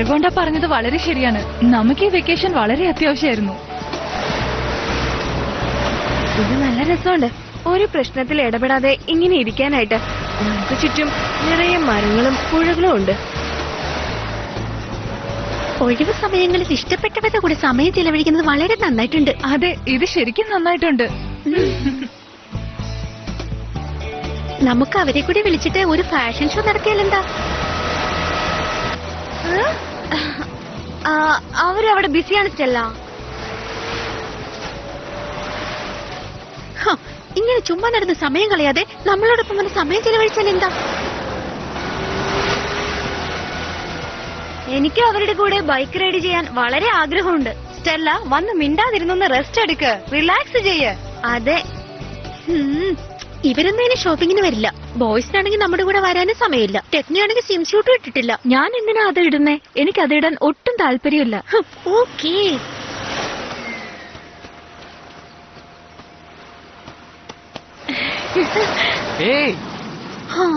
മരകോണ്ട പറഞ്ഞത് വളരെ ശരിയാണ്. നമുക്ക് ഈ വെക്കേഷൻ വളരെ അത്യാവശ്യമായിരുന്നു. ഇത് നല്ല രസമുണ്ട്, ഒരു പ്രശ്നത്തിൽ ഇടപെടാതെ ഇങ്ങനെ ഇരിക്കാനായിട്ട്. നമുക്ക് ചുറ്റും നിറയെ മരങ്ങളും പുഴകളും ഉണ്ട്. ഒഴിവ് സമയങ്ങളിൽ ഇഷ്ടപ്പെട്ടവരുടെ കൂടെ സമയം ചെലവഴിക്കുന്നത് വളരെ നന്നായിട്ടുണ്ട്. അതെ, ഇത് ശരിക്കും നന്നായിട്ടുണ്ട്. നമുക്ക് അവരെ കൂടി വിളിച്ചിട്ട് ഒരു ഫാഷൻ ഷോ നടത്തിയാലെന്താ? അവരവിടെ ബിസിയാണ് സ്റ്റെല്ല. ഇങ്ങനെ ചുമ്മാ നടന്ന് സമയം കളയാതെ നമ്മളോടൊപ്പം വന്ന് സമയം ചെലവഴിച്ചാൽ എന്താ? എനിക്ക് അവരുടെ കൂടെ ബൈക്ക് റൈഡ് ചെയ്യാൻ വളരെ ആഗ്രഹമുണ്ട്. സ്റ്റെല്ല, വന്ന് മിണ്ടാതിരുന്നൊന്ന് റെസ്റ്റ് എടുക്ക്, റിലാക്സ് ചെയ്യ്. അതെ, ഇവരൊന്നും ഇനി ഷോപ്പിങ്ങിന് വരില്ല. ബോയ്സിനാണെങ്കിൽ നമ്മുടെ കൂടെ വരാനും സമയമില്ല. ടെക്നിയാണെങ്കിൽ സ്വിം സ്യൂട്ടും ഇട്ടിട്ടില്ല. ഞാൻ എന്തിനാ അത് ഇടുന്നേ? എനിക്ക് അതിടാൻ ഒട്ടും താല്പര്യമില്ല. ഓക്കേ. ഏയ്, ഹാ